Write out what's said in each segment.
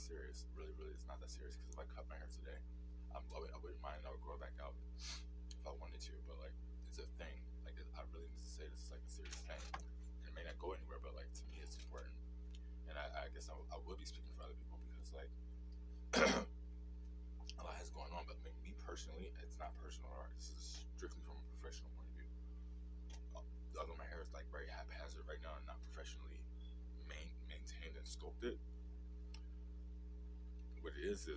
serious. Really, really, it's not that serious. Because if I cut my hair today, I wouldn't mind. I would grow it back out if I wanted to. But like, it's a thing. Like, I really need to say this is like a serious thing. And it may not go anywhere, but like to me, it's important. And I guess I will be speaking for other people because like a lot has going on. But me personally, it's not personal art. This is strictly from a professional point of view. Although my hair is like very haphazard right now and not professionally maintained and sculpted, what it is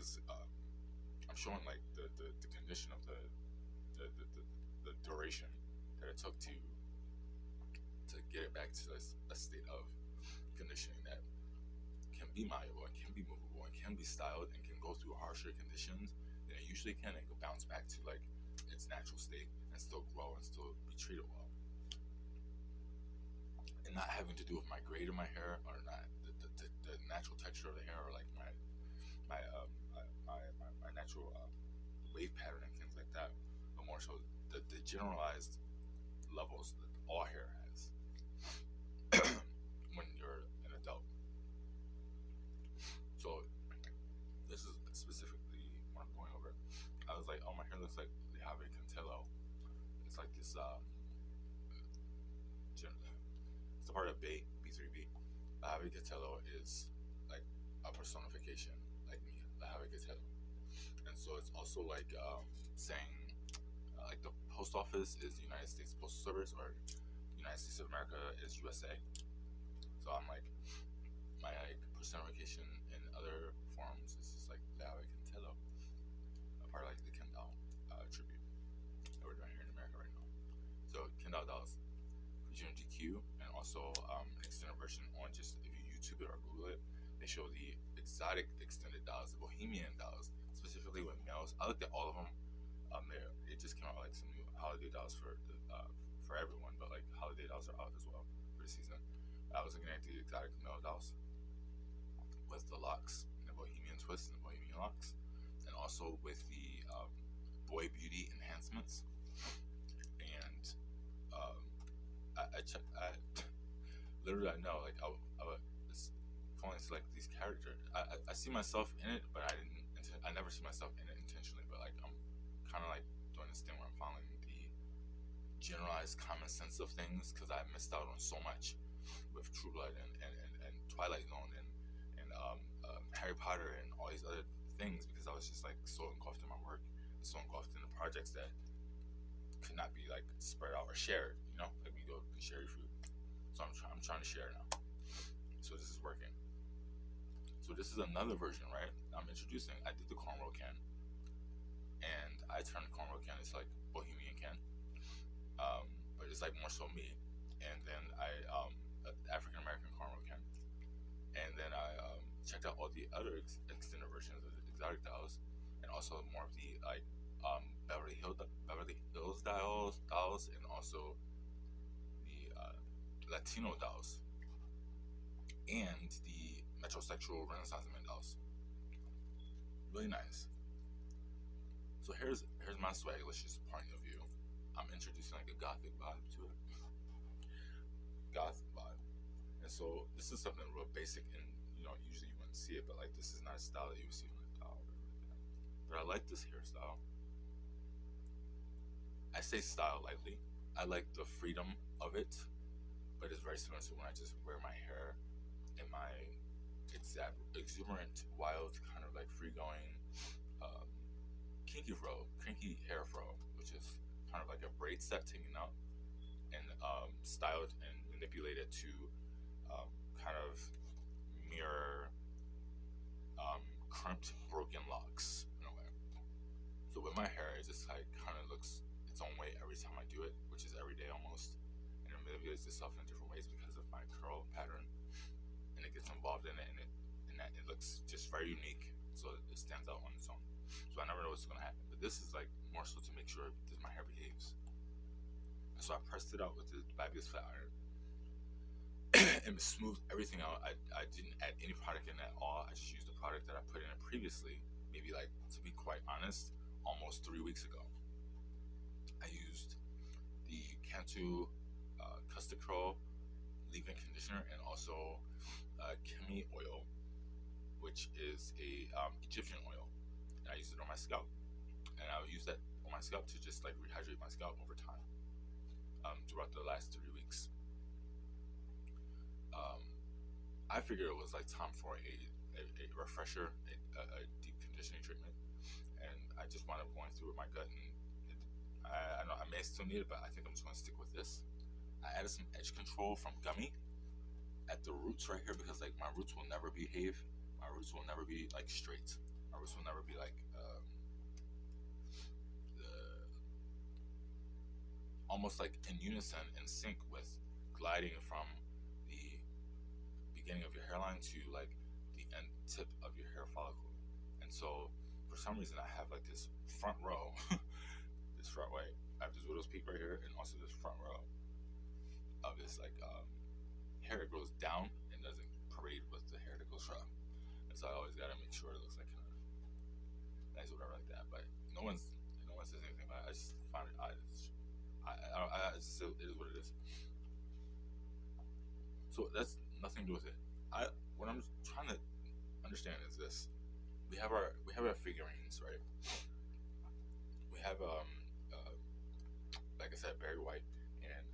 I'm showing like the condition of the duration that it took to get it back to a state of conditioning that can be malleable and can be movable and can be styled and can go through harsher conditions than it usually can and go bounce back to like its natural state and still grow and still be treated well. And not having to do with my grade of my hair or not the natural texture of the hair or like my natural wave pattern and things like that, but more so the generalized levels that all hair has when you're an adult. So this is specifically what I'm going over. I was like, oh, my hair looks like the Have Cantello. It's like this it's a part of B.3B. Have Cantello is like a personification like me, the Have Cantello. And so it's also like saying like the post office is the United States Postal Service or United States of America is USA. So I'm like my like personification in other forms is just like Larry Cantello, a part of like the Kendall tribute that we're doing here in America right now. So Kendall dolls featured in GQ, and also an extended version on just if you YouTube it or Google it, they show the exotic extended dolls, the Bohemian dolls, specifically with males. I looked at all of them. It just came out like some new holiday dolls for everyone, but like holiday dolls are out as well for the season. I was looking at the exotic male dolls with the locks and the Bohemian twist and the Bohemian locks, and also with the boy beauty enhancements. And I checked. Literally, I know like I would falling into like these characters. I see myself in it, but I never see myself in it intentionally. But like I'm kind of like doing this thing where I'm following the generalized common sense of things because I missed out on so much with True Blood and Twilight Zone and Harry Potter and all these other things because I was just like so engulfed in my work, so engulfed in the projects that could not be like spread out or shared. You know, like we go and share your food. So I'm trying to share now. So this is working. So this is another version, right? I'm introducing. I did the cornrow can, and I turned the cornrow can into like Bohemian can, but it's like more so me. And then I African American cornrow can, and then I checked out all the other extended versions of the exotic dolls, and also more of the like Beverly Hills dolls, and also the Latino dolls, and the metrosexual Renaissance man dolls. Really nice. So here's my swaglicious point of view. I'm introducing like a gothic vibe to it. Goth vibe. And so this is something real basic and usually you wouldn't see it, but like this is not a style that you would see on a doll. But I like this hairstyle. I say style lightly. I like the freedom of it, but it's very similar to when I just wear my hair in my exuberant, wild, kind of like free-going, kinky hair fro, which is kind of like a braid set taken out and styled and manipulated to kind of mirror crimped, broken locks in a way. So with my hair, it just like kind of looks its own way every time I do it, which is every day almost, and it manipulates itself in different ways because of my curl pattern, and it gets involved in it, and it looks just very unique, so it stands out on its own. So I never know what's gonna happen, but this is like more so to make sure that my hair behaves. And so I pressed it out with the Baby's flat iron. And smoothed everything out. I didn't add any product in at all. I just used the product that I put in it previously, maybe like, to be quite honest, almost 3 weeks ago. I used the Cantu Custard Curl leave-in conditioner and also Chemi oil, which is a Egyptian oil. And I use it on my scalp, and I'll use that on my scalp to just like rehydrate my scalp over time throughout the last 3 weeks. Um, I figured it was like time for a refresher, a deep conditioning treatment, and I just wound up going through with my gut, and I know I may still need it, but I think I'm just going to stick with this. I added some edge control from gummy at the roots right here because like my roots will never behave. My roots will never be like straight. My roots will never be like almost like in unison, in sync with gliding from the beginning of your hairline to like the end tip of your hair follicle. And so for some reason I have like this front row, this front way. I have this widow's peak right here, and also this front row of this like hair that grows down and doesn't parade with the hair that goes up. And so I always gotta make sure it looks like kind of nice or whatever like that. But no one says anything about it. I just find it odd. It is what it is. So that's nothing to do with it. What I'm trying to understand is this: we have our figurines, right? We have like I said, Barry White and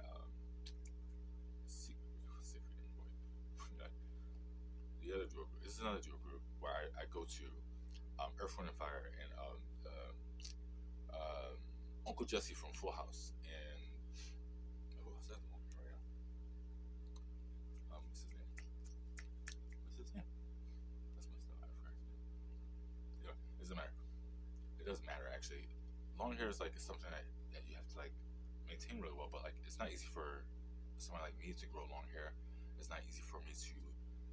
the other duo group. This is another duo group where I go to Earth, Wind, and Fire and Uncle Jesse from Full House and who was that? What's his name? What's his name? That's messed up. I forgot his name. Yeah, it doesn't matter. It doesn't matter actually. Long hair is like something that you have to like maintain really well, but like it's not easy for someone like me to grow long hair. It's not easy for me to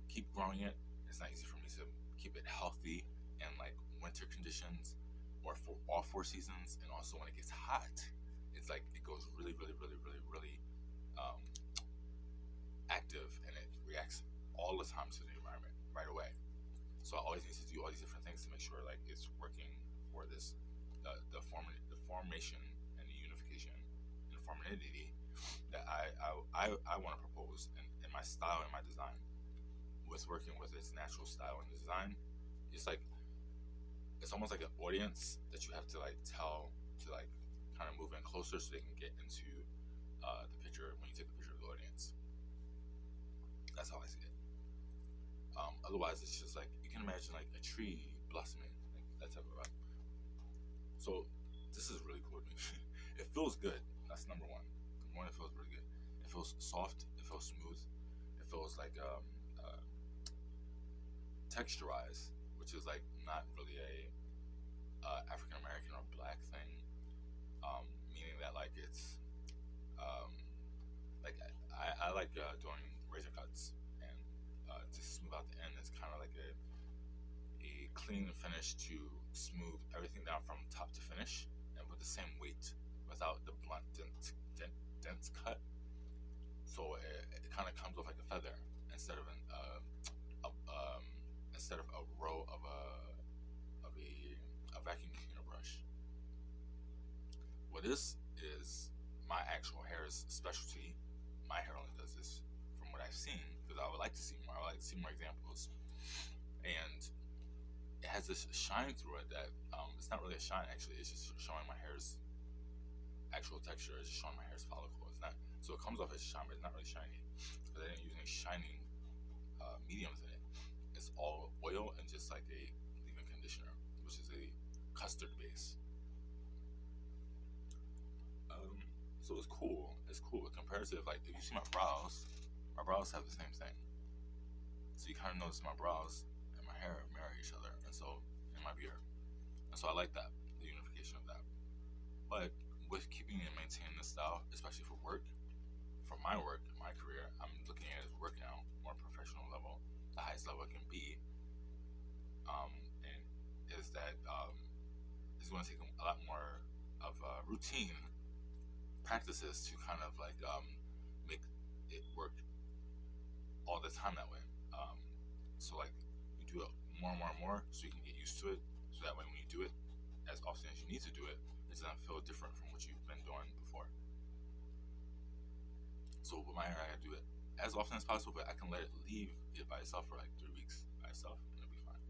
keep growing it. It's not easy for me to keep it healthy in like winter conditions or for all 4 seasons. And also when it gets hot, it's like it goes really, really, really, really, really active, and it reacts all the time to the environment right away. So I always need to do all these different things to make sure like it's working for this the formation and the unification and formanity that I want to propose in my style and my design. With working with its natural style and design, it's like it's almost like an audience that you have to like tell to like kind of move in closer so they can get into the picture when you take a picture of the audience. That's how I see it. Otherwise, it's just like you can imagine like a tree blossoming, like that type of vibe. So this is really cool to me. It feels good. That's number one. Number one, it feels really good. It feels soft. It feels smooth. It feels like texturized, which is like not really a African American or black thing, meaning that like it's like I like doing razor cuts, and to smooth out the end is kind of like a clean finish to smooth everything down from top to finish, and with the same weight without the blunt dense cut. So it kind of comes off like a feather instead of instead of a row of a vacuum cleaner brush. Well, this is my actual hair's specialty. My hair only does this from what I've seen, because I would like to see more. I would like to see more examples. And it has this shine through it that it's not really a shine actually. It's just showing my hair's actual texture. It's just showing my hair's follicle. It's not, so it comes off as shine, but it's not really shiny because I didn't use any shining mediums in it. It's all oil and just like a leave-in conditioner, which is a custard base. So it's cool. It's cool. Comparative, like if you see my brows have the same thing. So you kind of notice my brows and my hair mirror each other, and so in my beard. And so I like that, the unification of that. But with keeping and maintaining the style, especially for work, for my work, my career, I'm looking at it as work now, more professional level, the highest level it can be. And is that it's going to take a lot more of routine practices to kind of like make it work all the time that way. So like you do it more and more and more so you can get used to it, so that way when you do it as often as you need to do it, it doesn't feel different from what you've been doing before. So with my hair, I do it as often as possible, but I can let it leave it by itself for like 3 weeks by itself, and it'll be fine.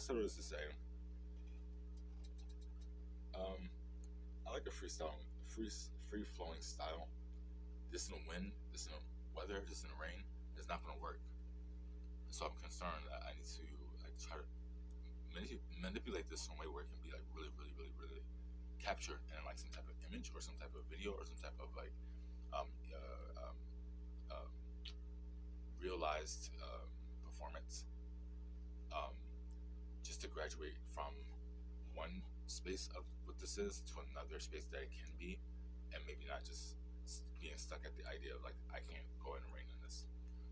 said what is to say. Um, I like a free flowing style. This in the wind, this in the weather, this in the rain is not going to work. So I'm concerned that I need to like try to manipulate this some way where it can be like really, really, really, really captured in like some type of image or some type of video or some type of like um, uh, um, um, realized performance, um, just to graduate from one space of what this is to another space that it can be, and maybe not just being stuck at the idea of like I can't go in the rain in this.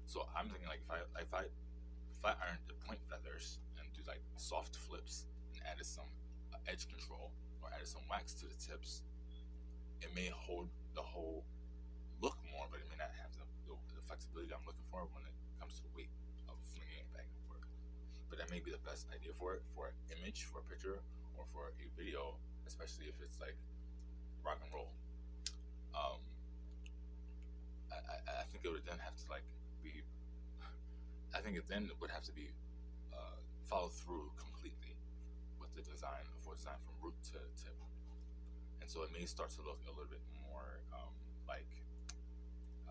So I'm thinking like if I ironed the point feathers and do like soft flips and added some edge control or added some wax to the tips, it may hold the whole look more, but it may not have the flexibility I'm looking for when it comes to the weight of flinging it back and forth. But that may be the best idea for it, for an image, for a picture, or for a video, especially if it's like rock and roll. Um, I think it would then have to like be. I think it then would have to be followed through completely with the design from root to tip, and so it may start to look a little bit more like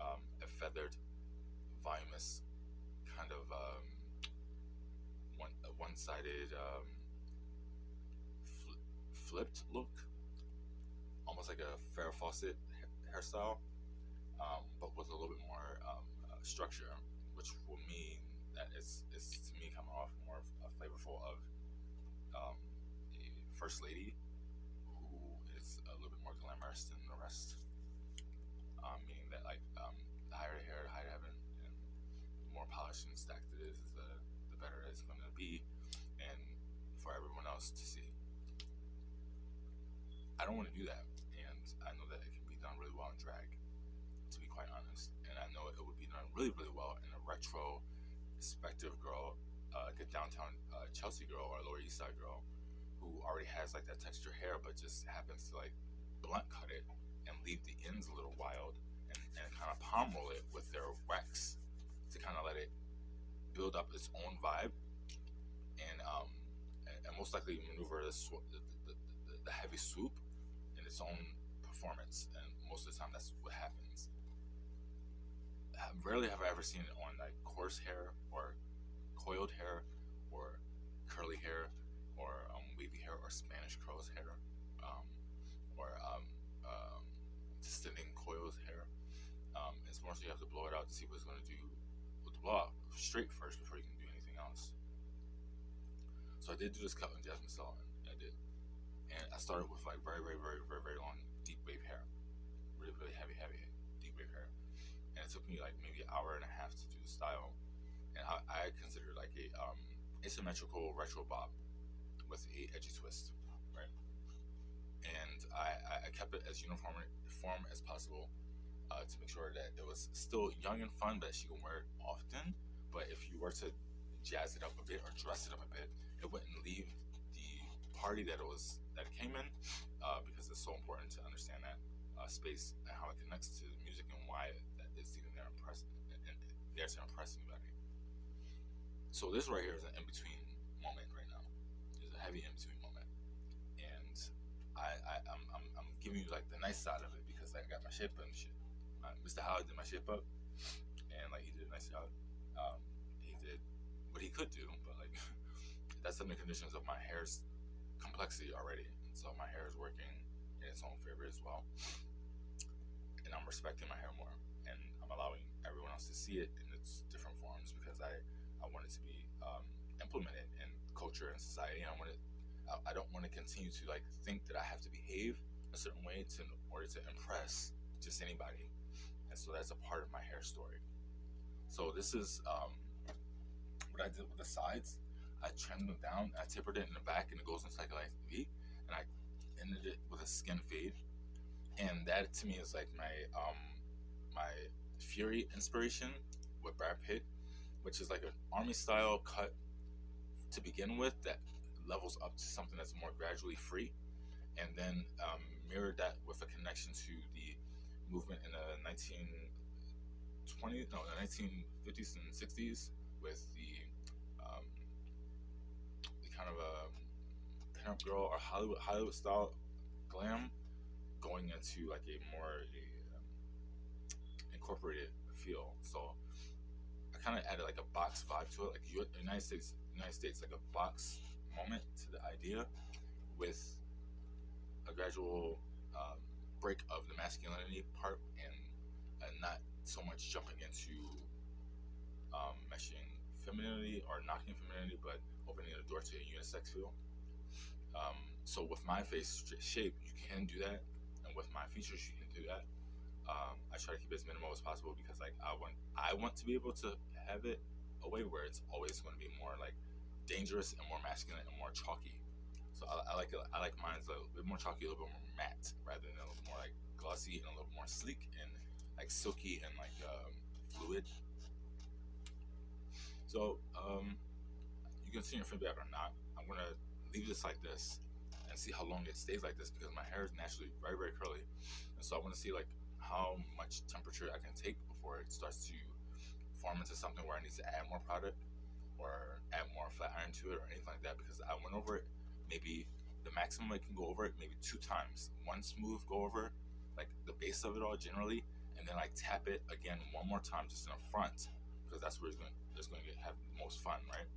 a feathered, voluminous kind of one-sided flipped look, almost like a Farrah Fawcett hairstyle, but with a little bit more structure, which will mean that it's to me coming off more flavorful of a first lady who is a little bit more glamorous than the rest. Meaning that like the higher the hair, the higher heaven, and the more polished and stacked it is the better it's going to be, and for everyone else to see. I don't want to do that, and I know that it can be done really well in drag, to be quite honest, and I know it would be done really, really well in a retro, perspective girl, like a downtown Chelsea girl or a Lower East Side girl, who already has like that texture hair, but just happens to like blunt cut it and leave the ends a little wild, and kind of palm roll it with their wax to kind of let it build up its own vibe, and most likely maneuver the heavy swoop in its own performance, and most of the time that's what happens. Rarely have I ever seen it on like coarse hair or coiled hair or curly hair or wavy hair or Spanish curls hair, or descending coils hair. It's more so you have to blow it out to see what it's going to do with the blowout straight first before you can do anything else. So I did do this cut on Jasmine Sullivan. I did, and I started with like very, very, very, very, very long deep wave hair, really, really heavy, deep wave hair, and it took me like maybe an hour and a half to do the style. And I consider like a asymmetrical retro bob with a edgy twist, right? And I kept it as uniform as possible, to make sure that it was still young and fun, but she can wear it often. But if you were to jazz it up a bit or dress it up a bit, it wouldn't leave the party that it came in, because it's so important to understand that space and how it connects to the music and why that is even there and there to impress anybody. So this right here is an in-between moment right now. It's a heavy in-between moment, and I'm giving you like the nice side of it because I got my shape up and shit. Mr. Howard did my shape up, and like he did a nice job. He did what he could do, but like that's the conditions of my hair's complexity already, and so my hair is working in its own favor as well. And I'm respecting my hair more, and I'm allowing everyone else to see it in its different forms because I want it to be implemented in culture and society. And I don't want to continue to like think that I have to behave a certain way in order to impress just anybody. And so that's a part of my hair story. So this is what I did with the sides. I trimmed them down, I tapered it in the back, and it goes into like a V, and I ended it with a skin fade. And that to me is like my Fury inspiration with Brad Pitt, which is like an army style cut to begin with that levels up to something that's more gradually free, and then mirrored that with a connection to the movement in the 1950s and 60s with the kind of pimp girl or Hollywood style glam going into like a more incorporated feel. So I kind of added like a box vibe to it, like United States, like a box moment to the idea with a gradual break of the masculinity part and not so much jumping into meshing femininity or knocking femininity, but opening the door to a unisex feel. So with my face shape, you can do that, and with my features, you can do that. I try to keep it as minimal as possible because like I want to be able to have it a way where it's always going to be more like dangerous and more masculine and more chalky. So I like it. I like mine's a bit more chalky, a little bit more matte, rather than a little more like glossy and a little more sleek and like silky and like fluid. So you can see your feedback or not. I'm gonna leave this like this and see how long it stays like this because my hair is naturally very very curly, and so I want to see like how much temperature I can take before it starts to form into something where I need to add more product or add more flat iron to it or anything like that because I went over it maybe the maximum I can go over it maybe 2 times. One smooth go over like the base of it all generally, and then like tap it again one more time just in the front because that's where it's going to have the most fun, right?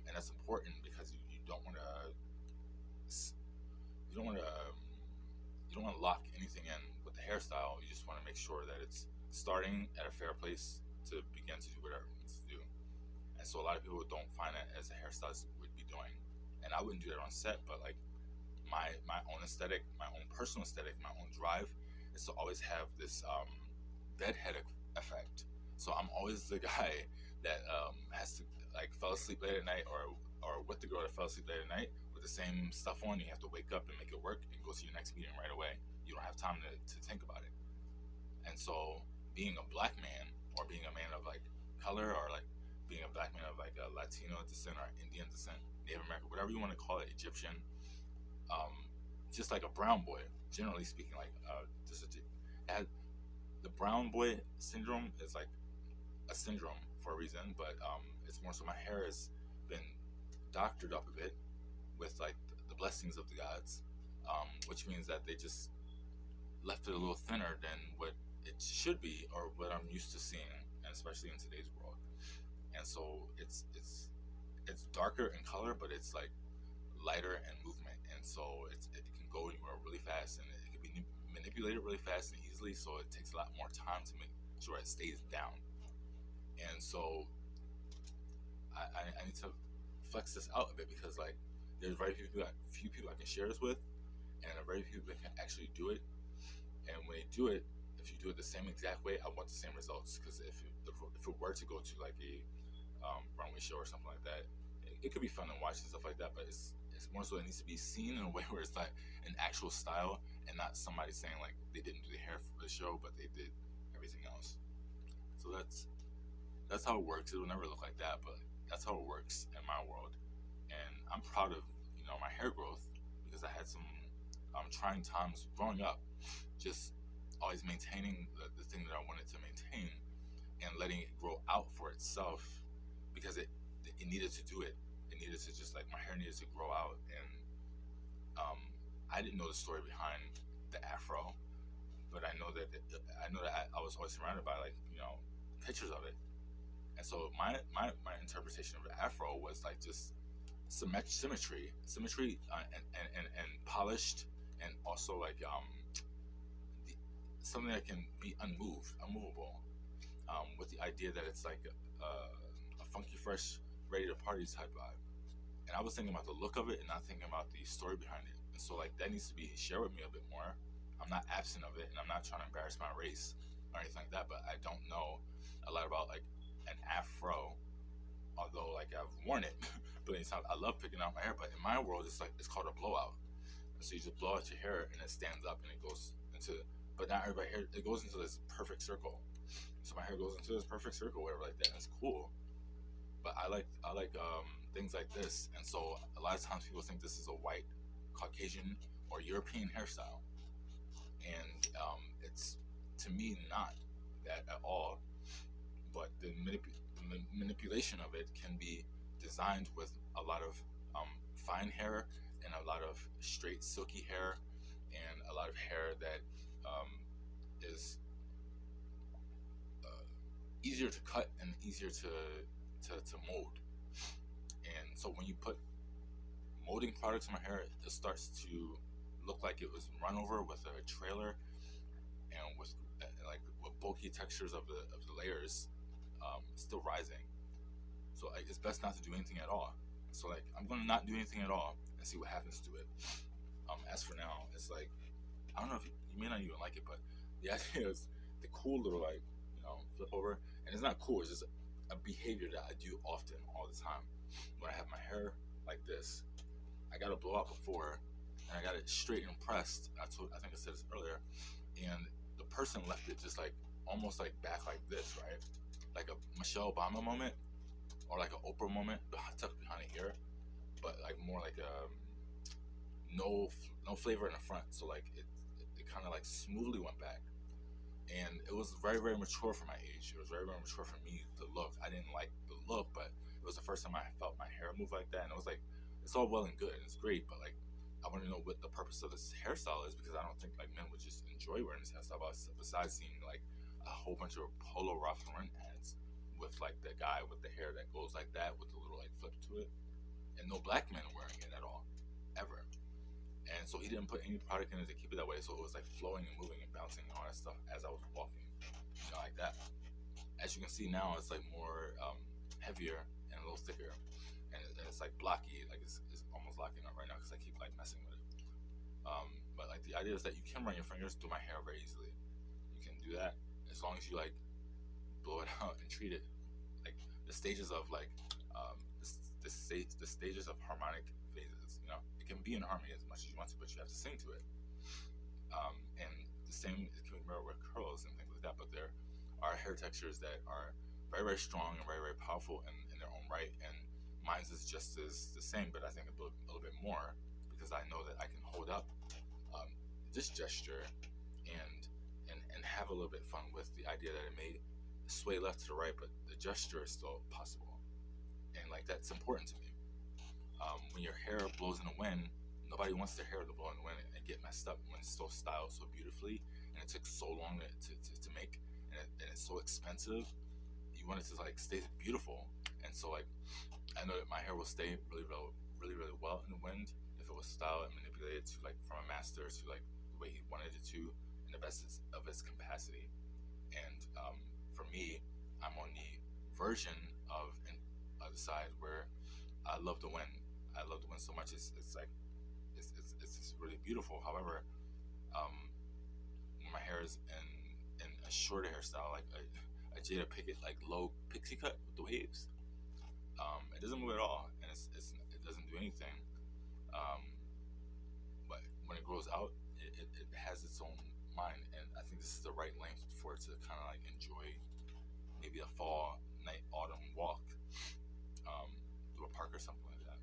And that's important because you don't want to you don't want to you don't want to lock anything in with the hairstyle. You just want to make sure that it's starting at a fair place to begin to do whatever it needs to do. And so a lot of people don't find that as a hairstylist would be doing, and I wouldn't do that on set. But like my own aesthetic, my own personal aesthetic, my own drive is to always have this bedhead effect. So I'm always the guy that has to like fell asleep late at night or with the girl that fell asleep late at night with the same stuff on. You have to wake up and make it work and go to your next meeting right away. You don't have time to think about it. And so being a black man or being a man of like color or like being a black man of like a Latino descent or Indian descent, Native American, whatever you want to call it, Egyptian, just like a brown boy, generally speaking, like the brown boy syndrome is like a syndrome for a reason, but it's more so my hair has been doctored up a bit with like the blessings of the gods, which means that they just left it a little thinner than what it should be or what I'm used to seeing, and especially in today's world. And so it's darker in color, but it's like lighter in movement, and so it can go anywhere really fast, and it can be manipulated really fast and easily. So it takes a lot more time to make sure it stays down. And so I need to flex this out a bit because like there's very few people I can share this with, and very few people that can actually do it. And when they do it, if you do it the same exact way, I want the same results. Because if it were to go to like a runway show or something like that, it could be fun to watch and stuff like that. But it's more so it needs to be seen in a way where it's like an actual style and not somebody saying like they didn't do the hair for the show, but they did everything else. So that's how it works. It will never look like that, but that's how it works in my world. And I'm proud of my hair growth because I had some trying times growing up, just always maintaining the thing that I wanted to maintain and letting it grow out for itself because it needed to do it. It needed to just like my hair needed to grow out, and I didn't know the story behind the afro, but I know that I was always surrounded by like pictures of it. And so my interpretation of the afro was like just symmetry, and polished, and also like something that can be unmovable, with the idea that it's like a funky, fresh, ready to party type vibe. And I was thinking about the look of it and not thinking about the story behind it. And so like that needs to be shared with me a bit more. I'm not absent of it, and I'm not trying to embarrass my race or anything like that, but I don't know a lot about like an afro, although like I've worn it plenty of times. I love picking out my hair, but in my world it's called a blowout. And so you just blow out your hair and it stands up and it goes into, but not everybody hair, it goes into this perfect circle. So my hair goes into this perfect circle, whatever like that, and it's cool. But I like things like this, and so a lot of times people think this is a white, Caucasian, or European hairstyle, and it's to me not that at all. But the manipulation of it can be designed with a lot of fine hair and a lot of straight silky hair and a lot of hair that um, is easier to cut and easier to mold. And so when you put molding products in my hair, it starts to look like it was run over with a trailer and with like with bulky textures of the layers still rising. So like it's best not to do anything at all. So like I'm gonna not do anything at all and see what happens to it. As for now, it's like I don't know if you may not even like it, but the idea is the cool little like flip over, and it's not cool. It's just a behavior that I do often, all the time. When I have my hair like this, I got a blowout before, and I got it straight and pressed. I think I said this earlier, and the person left it just like almost like back like this, right? Like a Michelle Obama moment or like an Oprah moment, tucked behind the ear, but like more like a no flavor in the front. So like it kind of like smoothly went back, and it was very very mature for my age. It was very very mature for me. The look, I didn't like the look, but it was the first time I felt my hair move like that, and it was like it's all well and good and it's great, but like I want to know what the purpose of this hairstyle is, because I don't think like men would just enjoy wearing this hairstyle. Besides seeing like a whole bunch of Polo Ralph Lauren ads with like the guy with the hair that goes like that with the little like flip to it, and no black men wearing it at all, ever. And so he didn't put any product in it to keep it that way. So it was like flowing and moving and bouncing and all that stuff as I was walking, like that. As you can see now, it's like more heavier and a little thicker, and it's like blocky. Like it's almost locking up right now because I keep like messing with it. But like the idea is that you can run your fingers through my hair very easily. You can do that as long as you like blow it out and treat it like the stages of like the stages of harmonic phases. You know, it can be in harmony as much as you want to, but you have to sing to it. And the same it can be mirrored with curls and things like that. But there are hair textures that are very very strong and very very powerful in their own right, and mine's is just as the same, but I think a little bit more because I know that I can hold up this gesture and and have a little bit fun with the idea that it may sway left to the right, but the gesture is still possible, and like that's important to me. When your hair blows in the wind, nobody wants their hair to blow in the wind and get messed up when it's so styled so beautifully, and it took so long to make, and it's so expensive. You want it to like stay beautiful, and so like I know that my hair will stay really well in the wind if it was styled and manipulated to like from a master to like the way he wanted it to, in the best of its capacity. And for me, I'm on the version of the side where I love the wind. I love the wind so much. It's like it's just really beautiful. However, when my hair is in a shorter hairstyle, like a Jada Pickett like low pixie cut with the waves, it doesn't move at all, and it doesn't do anything. Um, but when it grows out, it has its own mind, and I think this is the right length for it to kind of like enjoy maybe a fall, night, autumn walk through a park or something like that.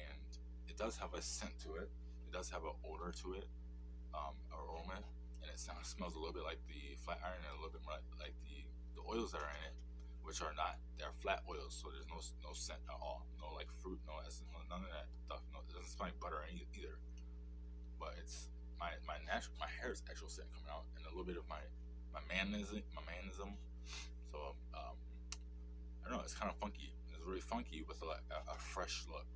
And it does have a scent to it. It does have an odor to it, aroma, and it smells a little bit like the flat iron and a little bit more like the oils that are in it, which are not, they're flat oils, so there's no scent at all, no like fruit, no essence, none of that stuff. No, it doesn't smell like butter either. But it's my hair is actual scent coming out, and a little bit of my manism. So I don't know, it's kind of funky. It's really funky with a fresh look,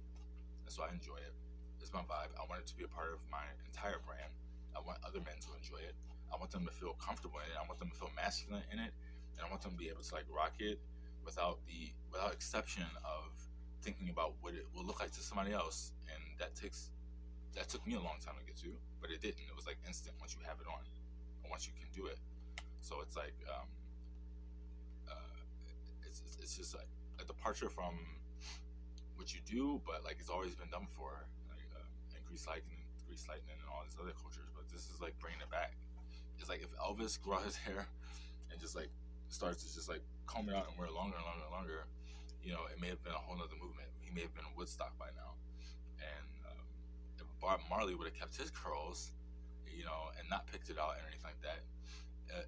and so I enjoy it. It's my vibe. I want it to be a part of my entire brand. I want other men to enjoy it. I want them to feel comfortable in it. I want them to feel masculine in it, and I want them to be able to like rock it without exception of thinking about what it will look like to somebody else. And that took me a long time to get to, but it didn't. It was like instant once you have it on, or once you can do it. So it's like it's just like a departure from what you do, but like it's always been done before, like and Grease Lightning, and all these other cultures. But this is like bringing it back. It's like if Elvis grew out his hair and just like starts to just like comb it out and wear it longer and longer and longer, you know, it may have been a whole nother movement. He may have been in Woodstock by now, and if Bob Marley would have kept his curls, you know, and not picked it out and anything like that,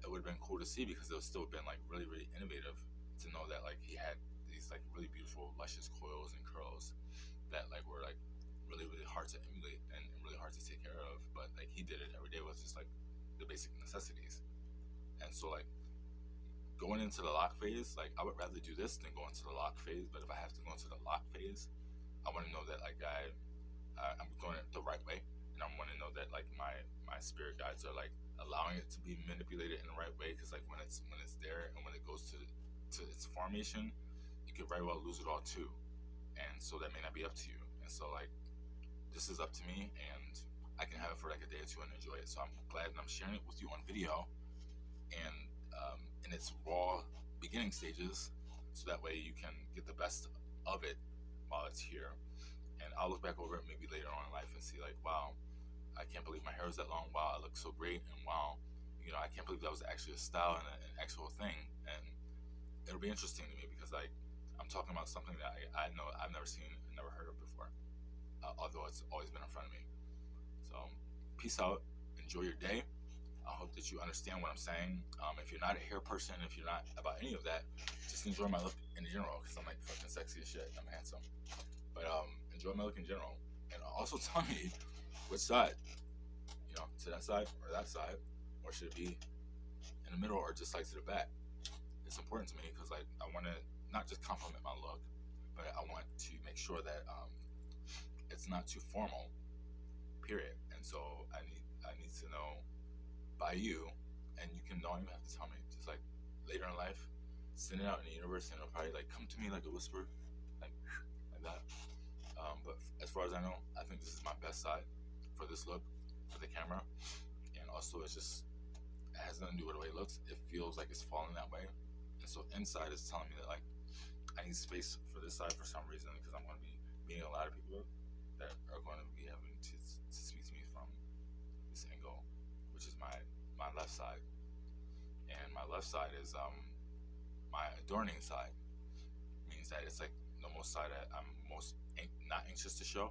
it would have been cool to see, because it would still have been like really really innovative to know that like he had these like really beautiful luscious coils and curls that like were like really, really hard to emulate and really hard to take care of. But like he did it every day was just like the basic necessities. And so like going into the lock phase, like I would rather do this than go into the lock phase. But if I have to go into the lock phase, I want to know that like I'm going it the right way, and I want to know that like my spirit guides are like allowing it to be manipulated in the right way. Because like when it's there and when it goes to its formation, you could very well lose it all too, and so that may not be up to you. And so like this is up to me, and I can have it for like a day or two and enjoy it. So I'm glad that I'm sharing it with you on video and in its raw beginning stages, so that way you can get the best of it while it's here. And I'll look back over it maybe later on in life and see like, wow, I can't believe my hair was that long. Wow, I look so great, and wow, you know, I can't believe that was actually a style and an actual thing. And it'll be interesting to me because like I'm talking about something that I know I've never seen and never heard of before, although it's always been in front of me. So peace out, enjoy your day. I hope that you understand what I'm saying. If you're not a hair person, if you're not about any of that, just enjoy my look in general because I'm like fucking sexy as shit. I'm handsome, but enjoy my look in general, and also tell me which side, you know, to that side or that side, or should it be in the middle or just like to the back? It's important to me because like I want to not just compliment my look, but I want to make sure that it's not too formal. Period. And so I need to know by you, and you can don't even have to tell me. Just like later in life, send it out in the universe, and it'll probably like come to me like a whisper, like like that. But as far as I know, I think this is my best side for this look, for the camera, and also it has nothing to do with the way it looks. It feels like it's falling that way, and so inside is telling me that like I need space for this side for some reason because I'm going to be meeting a lot of people that are going to be having to speak to me from this angle, which is my left side, and my left side is my adorning side. Means that it's like the most side that I'm most not anxious to show,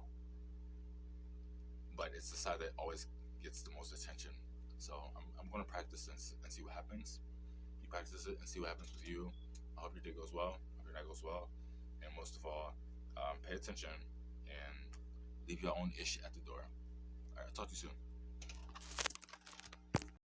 but it's the side that always gets the most attention. So I'm going to practice and see what happens. You practice it and see what happens with you. I hope your day goes well. I hope your night goes well. And most of all, pay attention and leave your own ish at the door. All right, I'll talk to you soon.